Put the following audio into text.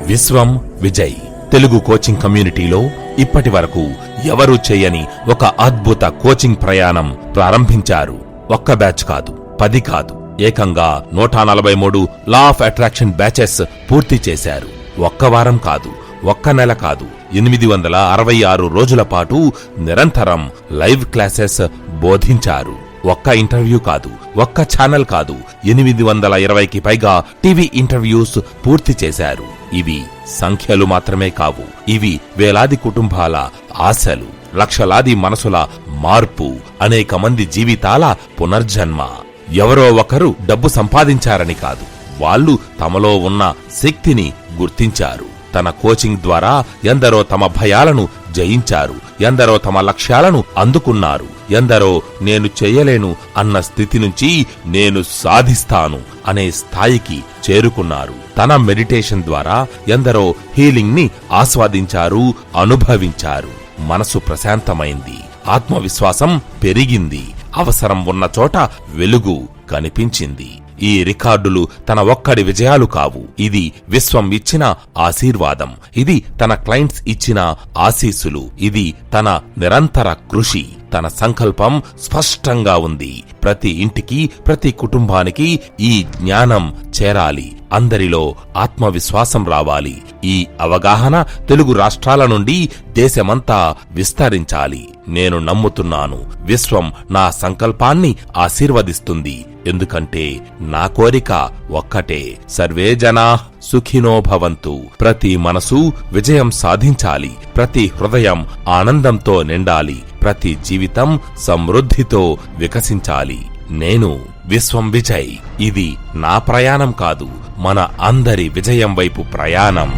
విశ్వం Vijay Telugu coaching కమ్యూనిటీలో ఇప్పటి వరకు ఎవరూ చేయని ఒక అద్భుత కోచింగ్ ప్రయాణం ప్రారంభించారు. ఒక్క బ్యాచ్ కాదు, 10 కాదు, ఏకంగా 143 లా ఆఫ్ అట్రాక్షన్ బ్యాచెస్ పూర్తి చేశారు. ఒక్క వారం కాదు, ఒక్క నెల కాదు, 866 రోజుల పాటు నిరంతరం లైవ్ క్లాసెస్ బోధించారు. ఒక్క ఇంటర్వ్యూ కాదు, ఒక్క ఛానల్ కాదు, 820కి పైగా టీవీ ఇంటర్వ్యూస్ పూర్తి చేశారు. ఇవి సంఖ్యలు మాత్రమే కావు, ఇవి వేలాది కుటుంబాల ఆశలు, లక్షలాది మనసుల మార్పు, అనేక మంది జీవితాల పునర్జన్మ. ఎవరో ఒకరు డబ్బు సంపాదించారని కాదు, వాళ్ళు తమలో ఉన్న శక్తిని గుర్తించారు. తన కోచింగ్ ద్వారా ఎందరో తమ భయాలను జయించారు, ఎందరో తమ లక్ష్యాలను అందుకున్నారు, ఎందరో నేను చెయ్యలేను అన్న స్థితి నుంచి నేను సాధిస్తాను అనే స్థాయికి చేరుకున్నారు. తన మెడిటేషన్ ద్వారా ఎందరో హీలింగ్ ని ఆస్వాదించారు, అనుభవించారు. మనసు ప్రశాంతమైంది, ఆత్మవిశ్వాసం పెరిగింది, అవసరం ఉన్న చోట వెలుగు కనిపించింది. ఈ రికార్డులు తన ఒక్కడి విజయాలు కావు, ఇది విశ్వం ఇచ్చిన ఆశీర్వాదం, ఇది తన క్లయింట్స్ ఇచ్చిన ఆశీస్సులు, ఇది తన నిరంతర కృషి. తన సంకల్పం స్పష్టంగా ఉంది. ప్రతి ఇంటికి, ప్రతి కుటుంబానికి ఈ జ్ఞానం చేరాలి, అందరిలో ఆత్మవిశ్వాసం రావాలి. ఈ అవగాహన తెలుగు రాష్ట్రాల నుండి దేశమంతా విస్తరించాలి. నేను నమ్ముతున్నాను, విశ్వం నా సంకల్పాన్ని ఆశీర్వదిస్తుంది. ఎందుకంటే నా కోరిక ఒక్కటే, సర్వే జనా సుఖినో భవంతు. ప్రతి మనసు విజయం సాధించాలి, ప్రతి హృదయం ఆనందంతో నిండాలి, ప్రతి జీవితం సమృద్ధితో వికసించాలి. నేను విశ్వం విజయ్. ఇది నా ప్రయాణం కాదు, మన అందరి విజయం వైపు ప్రయాణం.